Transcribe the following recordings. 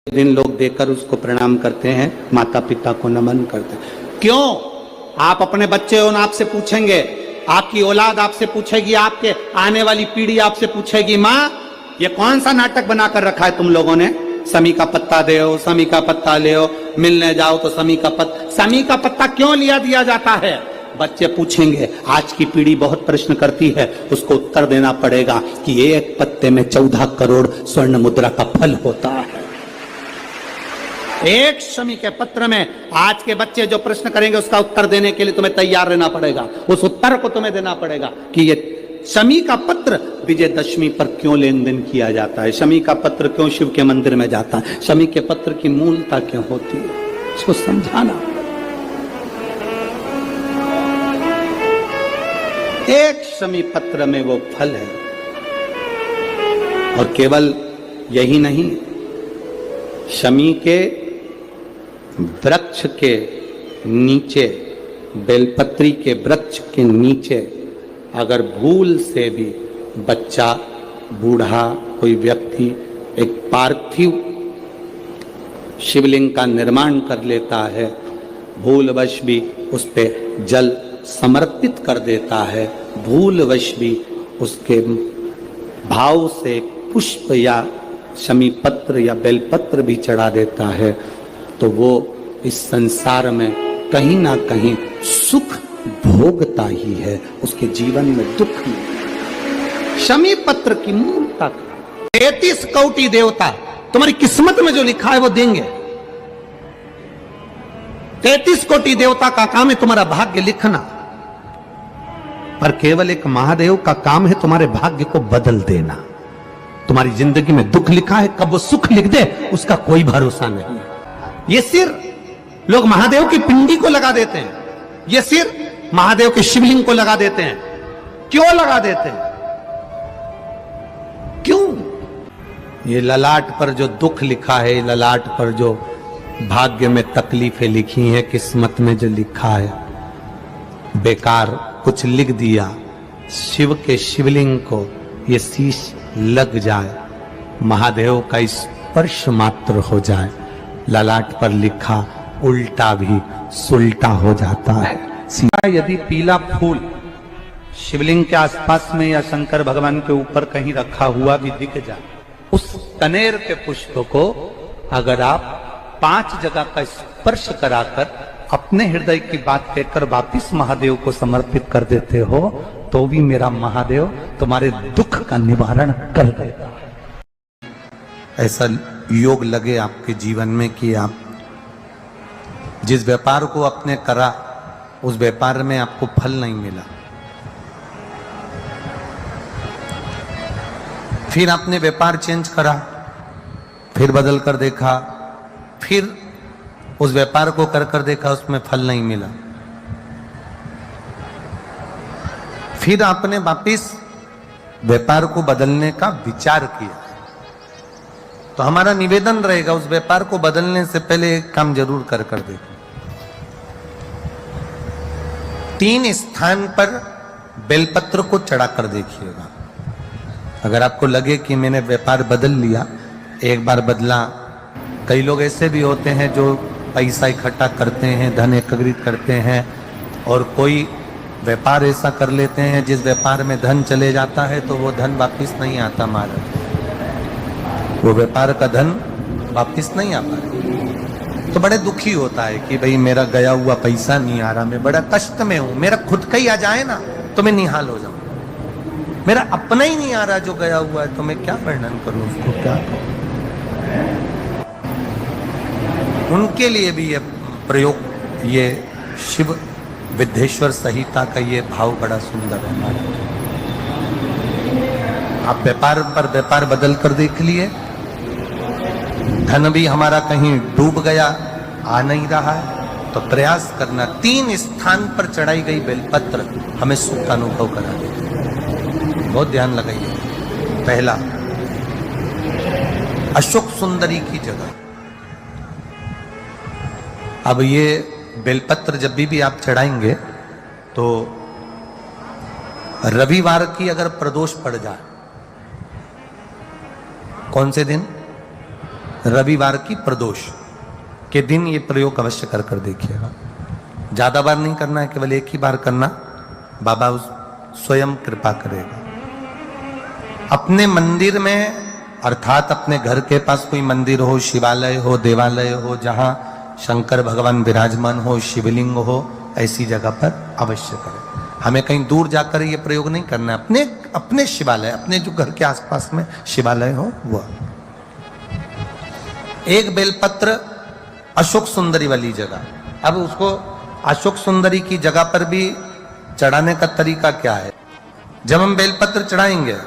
दिन लोग देखकर उसको प्रणाम करते हैं, माता पिता को नमन करते हैं। क्यों? आप अपने बच्चे हो, आपसे पूछेंगे, आपकी औलाद आपसे पूछेगी, आपके आने वाली पीढ़ी आपसे पूछेगी, माँ ये कौन सा नाटक बनाकर रखा है तुम लोगों ने? समी का पत्ता दे, समी का पत्ता ले, मिलने जाओ तो समी का पत्ता क्यों लिया दिया जाता है? बच्चे पूछेंगे। आज की पीढ़ी बहुत प्रश्न करती है, उसको उत्तर देना पड़ेगा कि एक पत्ते में 14 करोड़ स्वर्ण मुद्रा का फल होता है। एक शमी के पत्र में आज के बच्चे जो प्रश्न करेंगे उसका उत्तर देने के लिए तुम्हें तैयार रहना पड़ेगा। उस उत्तर को तुम्हें देना पड़ेगा कि ये शमी का पत्र विजयदशमी पर क्यों लेन देन किया जाता है, शमी का पत्र क्यों शिव के मंदिर में जाता है, शमी के पत्र की मूलता क्यों होती है, इसको समझाना। एक शमी पत्र में वो फल है। और केवल यही नहीं, शमी के वृक्ष के नीचे, बेलपत्री के वृक्ष के नीचे अगर भूल से भी बच्चा, बूढ़ा, कोई व्यक्ति एक पार्थिव शिवलिंग का निर्माण कर लेता है, भूलवश भी उस पे जल समर्पित कर देता है, भूलवश भी उसके भाव से पुष्प या शमी पत्र या बेलपत्र भी चढ़ा देता है, तो वो इस संसार में कहीं ना कहीं सुख भोगता ही है, उसके जीवन में दुख नहीं। शमी पत्र की मूलता 33 कोटि देवता तुम्हारी किस्मत में जो लिखा है वो देंगे। 33 कोटि देवता का काम है तुम्हारा भाग्य लिखना, पर केवल एक महादेव का काम है तुम्हारे भाग्य को बदल देना। तुम्हारी जिंदगी में दुख लिखा है, कब वो सुख लिख दे उसका कोई भरोसा नहीं। ये सिर लोग महादेव की पिंडी को लगा देते हैं, ये सिर महादेव के शिवलिंग को लगा देते हैं। क्यों लगा देते हैं? क्यों? ये ललाट पर जो दुख लिखा है, ललाट पर जो भाग्य में तकलीफें लिखी हैं, किस्मत में जो लिखा है, बेकार कुछ लिख दिया, शिव के शिवलिंग को ये शीश लग जाए, महादेव का स्पर्श मात्र हो जाए, ललाट पर लिखा उल्टा भी सुल्टा हो जाता है। यदि पीला फूल शिवलिंग के आसपास में या शंकर भगवान के ऊपर कहीं रखा हुआ भी दिख जाए, उस कनेर के पुष्प को अगर आप 5 जगह का स्पर्श कराकर अपने हृदय की बात कहकर वापिस महादेव को समर्पित कर देते हो, तो भी मेरा महादेव तुम्हारे दुख का निवारण कर देता है। ऐसा योग लगे आपके जीवन में कि आप जिस व्यापार को आपने करा उस व्यापार में आपको फल नहीं मिला, फिर आपने व्यापार चेंज करा, फिर बदल कर देखा, फिर उस व्यापार को कर देखा, उसमें फल नहीं मिला, फिर आपने वापिस व्यापार को बदलने का विचार किया, तो हमारा निवेदन रहेगा उस व्यापार को बदलने से पहले एक काम जरूर कर देखो। 3 स्थान पर बेलपत्र को चढ़ाकर देखिएगा। अगर आपको लगे कि मैंने व्यापार बदल लिया, एक बार बदला, कई लोग ऐसे भी होते हैं जो पैसा इकट्ठा करते हैं, धन एकत्रित करते हैं, और कोई व्यापार ऐसा कर लेते हैं जिस व्यापार में धन चले जाता है तो वो धन वापिस नहीं आता, महाराज वो व्यापार का धन वापिस नहीं आता, तो बड़े दुखी होता है कि भाई मेरा गया हुआ पैसा नहीं आ रहा, मैं बड़ा कष्ट में हूं, मेरा खुद का ही आ जाए ना तो मैं निहाल हो जाऊं, मेरा अपना ही नहीं आ रहा जो गया हुआ है, तो मैं क्या वर्णन करूं उसको, क्या करूं। उनके लिए भी ये प्रयोग, ये शिव विद्येश्वर संहिता का ये भाव बड़ा सुंदर है। आप व्यापार पर व्यापार बदल कर देख लिए, धन भी हमारा कहीं डूब गया, आ नहीं रहा है, तो प्रयास करना 3 स्थान पर चढ़ाई गई बेलपत्र हमें सुख का अनुभव करा देती। बहुत ध्यान लगाइए। पहला, अशोक सुंदरी की जगह। अब ये बेलपत्र जब भी आप चढ़ाएंगे तो रविवार की अगर प्रदोष पड़ जाए, कौन से दिन? रविवार की प्रदोष के दिन ये प्रयोग अवश्य कर कर देखिएगा। ज्यादा बार नहीं करना है, केवल एक ही बार करना, बाबा स्वयं कृपा करेगा। अपने मंदिर में अर्थात अपने घर के पास कोई मंदिर हो, शिवालय हो, देवालय हो, जहां शंकर भगवान विराजमान हो, शिवलिंग हो, ऐसी जगह पर अवश्य करें। हमें कहीं दूर जाकर ये प्रयोग नहीं करना है, अपने अपने शिवालय, अपने जो घर के आसपास में शिवालय हो वह। एक बेलपत्र अशोक सुंदरी वाली जगह, अब उसको अशोक सुंदरी की जगह पर भी चढ़ाने का तरीका क्या है? जब हम बेलपत्र चढ़ाएंगे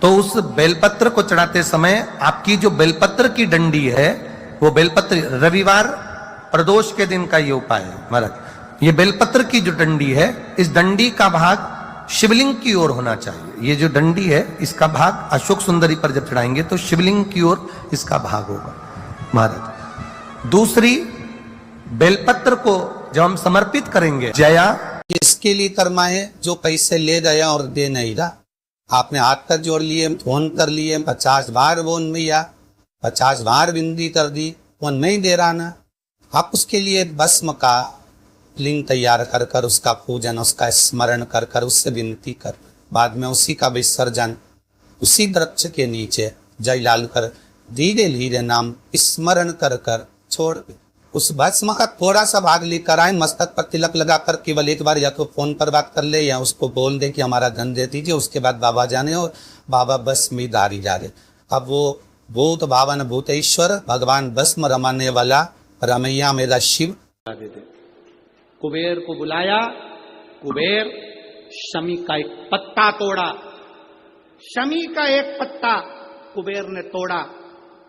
तो उस बेलपत्र को चढ़ाते समय आपकी जो बेलपत्र की डंडी है, वो बेलपत्र, रविवार प्रदोष के दिन का ये उपाय है महाराज। ये बेलपत्र की जो डंडी है, इस डंडी का भाग शिवलिंग की ओर होना चाहिए। ये जो डंडी है, इसका भाग अशोक सुंदरी पर जब चढ़ाएंगे तो शिवलिंग की ओर इसका भाग होगा महाराज। दूसरी, बेलपत्र को जब हम समर्पित करेंगे, जया किसके लिए कर्मा है? जो पैसे ले गया और दे नहीं रहा। आपने हाथ कर जोड़ लिए, फोन कर लिए, 50 बार बोन भैया, 50 बार विनती कर दी, वो नहीं दे रहा ना। आप उसके लिए भस्म का लिंग तैयार कर कर उसका पूजन, उसका स्मरण कर कर उससे विनती कर, बाद में उसी का विसर्जन उसी वृक्ष के नीचे जय लाल कर धीरे धीरे नाम स्मरण कर कर छोड़। उस भस्म का थोड़ा सा भाग लेकर आए, मस्तक पर तिलक लगाकर केवल एक बार या तो फोन पर बात कर ले या उसको बोल दे कि हमारा धन दे दीजिए। उसके बाद बाबा जाने और बाबा भस्म दारी जा रहे। अब वो भूत भावन भूतेश्वर भगवान भस्म रमाने वाला रमैया मेरा शिव। कुबेर को बुलाया, कुबेर शमी का एक पत्ता तोड़ा, शमी का एक पत्ता कुबेर ने तोड़ा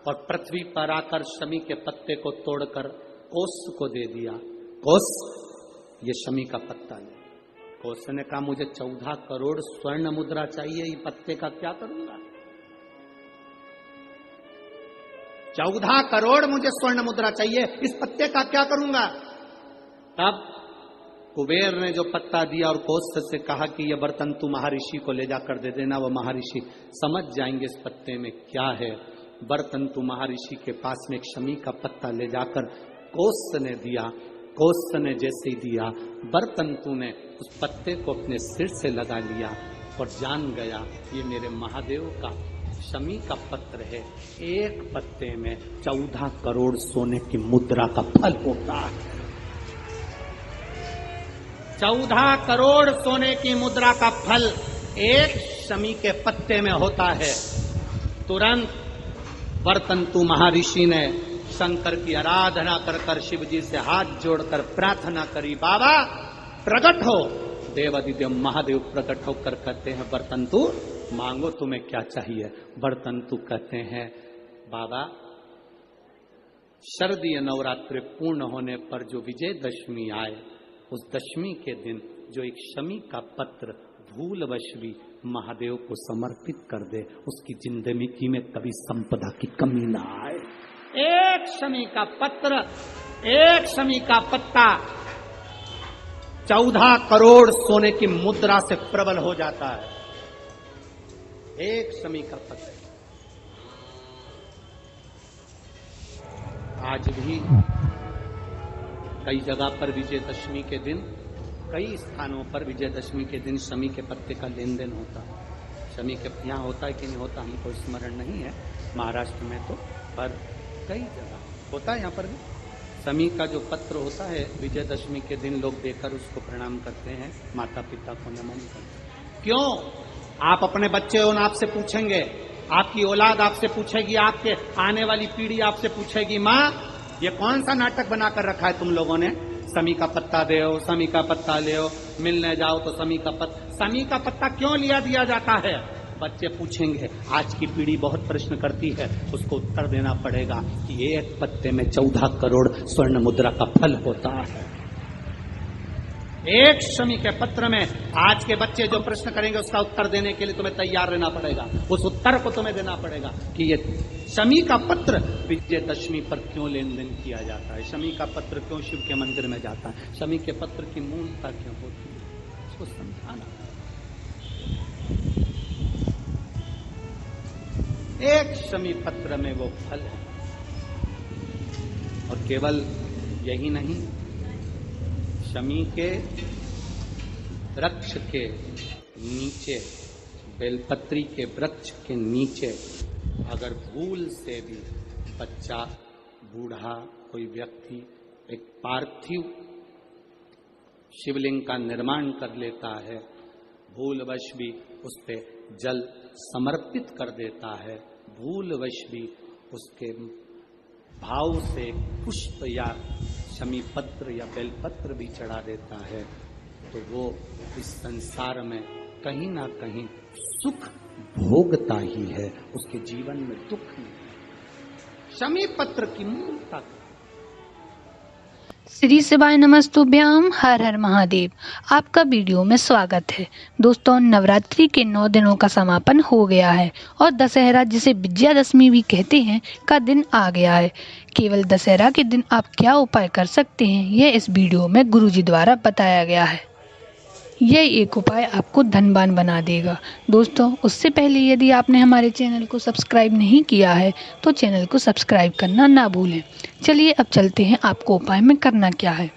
और पृथ्वी पर आकर शमी के पत्ते को तोड़कर कोस को दे दिया। कोस, ये शमी का पत्ता ले। कोस ने कहा मुझे 14 करोड़ स्वर्ण मुद्रा चाहिए, ये पत्ते का क्या करूंगा? 14 करोड़ मुझे स्वर्ण मुद्रा चाहिए, इस पत्ते का क्या करूंगा? तब कुबेर ने जो पत्ता दिया और कोस से कहा कि यह बर्तन तू महर्षि को ले जाकर दे देना, वो महर्षि समझ जाएंगे इस पत्ते में क्या है। बर्तन तू महर्षि के पास में एक शमी का पत्ता ले जाकर कोस ने दिया। कोस ने जैसे ही दिया, बर्तन तू ने उस पत्ते को अपने सिर से लगा लिया और जान गया ये मेरे महादेव का शमी का पत्र है। एक पत्ते में 14 करोड़ सोने की मुद्रा का फल होता है। 14 करोड़ सोने की मुद्रा का फल एक शमी के पत्ते में होता है। तुरंत बर्तंतु महर्षि ने शंकर की आराधना कर कर शिव जी से हाथ जोड़कर प्रार्थना करी, बाबा प्रकट हो। देवादिदेव महादेव प्रकट होकर कहते हैं, बर्तंतु मांगो तुम्हें क्या चाहिए। बर्तंतु कहते हैं, बाबा शरदीय नवरात्रि पूर्ण होने पर जो विजयदशमी आए, उस दशमी के दिन जो एक शमी का पत्र भूलवश भी महादेव को समर्पित कर दे, उसकी जिंदगी में कभी संपदा की कमी ना आए। एक शमी का पत्र, एक शमी का पत्ता 14 करोड़ सोने की मुद्रा से प्रबल हो जाता है। एक शमी का पत्र। आज भी कई जगह पर विजयदशमी के दिन, कई स्थानों पर विजयदशमी के दिन शमी के पत्ते का लेन देन होता है। शमी के यहाँ होता है कि नहीं होता हमको स्मरण नहीं है, महाराष्ट्र में तो, पर कई जगह होता है। यहाँ पर भी शमी का जो पत्र होता है, विजयदशमी के दिन लोग देकर उसको प्रणाम करते हैं, माता पिता को नमन करते हैं। क्यों? आप अपने बच्चे हो, आपसे पूछेंगे, आपकी औलाद आपसे पूछेगी, आपके आने वाली पीढ़ी आपसे पूछेगी, माँ ये कौन सा नाटक बनाकर रखा है तुम लोगों ने? शमी का पत्ता दे, शमी का पत्ता ले, मिलने जाओ तो शमी का पत्ता। शमी का पत्ता क्यों लिया दिया जाता है? बच्चे पूछेंगे, आज की पीढ़ी बहुत प्रश्न करती है, उसको उत्तर देना पड़ेगा कि एक पत्ते में 14 करोड़ स्वर्ण मुद्रा का फल होता है। एक शमी के पत्र में आज के बच्चे जो प्रश्न करेंगे उसका उत्तर देने के लिए तुम्हें तैयार रहना पड़ेगा। उस उत्तर को तुम्हें देना पड़ेगा कि ये शमी का पत्र विजयदशमी पर क्यों लेन देन किया जाता है, शमी का पत्र क्यों शिव के मंदिर में जाता है, शमी के पत्र की मूलता क्यों होती है, उसको समझाना। एक शमी पत्र में वो फल है। और केवल यही नहीं, शमी के वृक्ष के नीचे, बेलपत्री के वृक्ष के नीचे अगर भूल से भी बच्चा, बूढ़ा, कोई व्यक्ति एक पार्थिव शिवलिंग का निर्माण कर लेता है, भूलवश भी उस पे जल समर्पित कर देता है, भूलवश भी उसके भाव से पुष्प या शमी पत्र या बेलपत्र भी चढ़ा देता है, तो वो इस संसार में कहीं ना कहीं सुख भोगता ही है, उसके जीवन में दुख नहीं। शमी पत्र की मूलता। श्री शिवाय नमस्तुभ्याम, हर हर महादेव। आपका वीडियो में स्वागत है। दोस्तों, नवरात्रि के 9 दिनों का समापन हो गया है और दशहरा, जिसे विजयादशमी भी कहते हैं, का दिन आ गया है। केवल दशहरा के दिन आप क्या उपाय कर सकते हैं, यह इस वीडियो में गुरुजी द्वारा बताया गया है। यह एक उपाय आपको धनवान बना देगा। दोस्तों, उससे पहले यदि आपने हमारे चैनल को सब्सक्राइब नहीं किया है तो चैनल को सब्सक्राइब करना ना भूलें। चलिए अब चलते हैं, आपको उपाय में करना क्या है।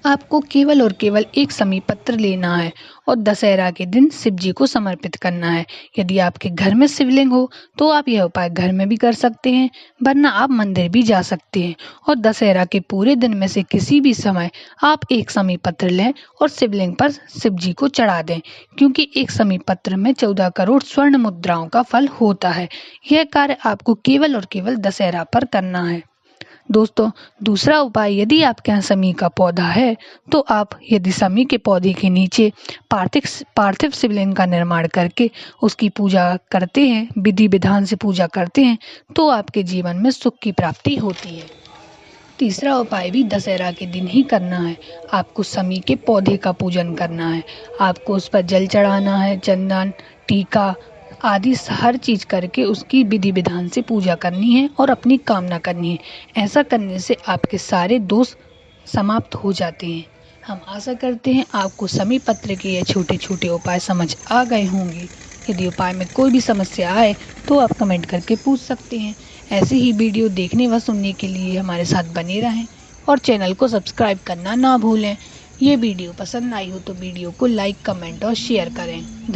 आपको केवल और केवल एक शमी पत्र लेना है और दशहरा के दिन शिव जी को समर्पित करना है। यदि आपके घर में शिवलिंग हो तो आप यह उपाय घर में भी कर सकते हैं, वरना आप मंदिर भी जा सकते हैं और दशहरा के पूरे दिन में से किसी भी समय आप एक शमी पत्र लें और शिवलिंग पर शिव जी को चढ़ा दें, क्योंकि एक शमी पत्र में 14 करोड़ स्वर्ण मुद्राओं का फल होता है। यह कार्य आपको केवल और केवल दशहरा पर करना है। दोस्तों, दूसरा उपाय, यदि आपके यहाँ शमी का पौधा है तो आप यदि शमी के पौधे के नीचे पार्थिव शिवलिंग का निर्माण करके उसकी पूजा करते हैं, विधि विधान से पूजा करते हैं, तो आपके जीवन में सुख की प्राप्ति होती है। तीसरा उपाय भी दशहरा के दिन ही करना है। आपको शमी के पौधे का पूजन करना है। आपको उस पर जल चढ़ाना है, चंदन, टीका आदि हर चीज करके उसकी विधि विधान से पूजा करनी है और अपनी कामना करनी है। ऐसा करने से आपके सारे दोष समाप्त हो जाते हैं। हम आशा करते हैं आपको शमी पत्र के ये छोटे छोटे उपाय समझ आ गए होंगे। यदि उपाय में कोई भी समस्या आए तो आप कमेंट करके पूछ सकते हैं। ऐसे ही वीडियो देखने व सुनने के लिए हमारे साथ बने रहें और चैनल को सब्सक्राइब करना ना भूलें। ये वीडियो पसंद आई हो तो वीडियो को लाइक, कमेंट और शेयर करें।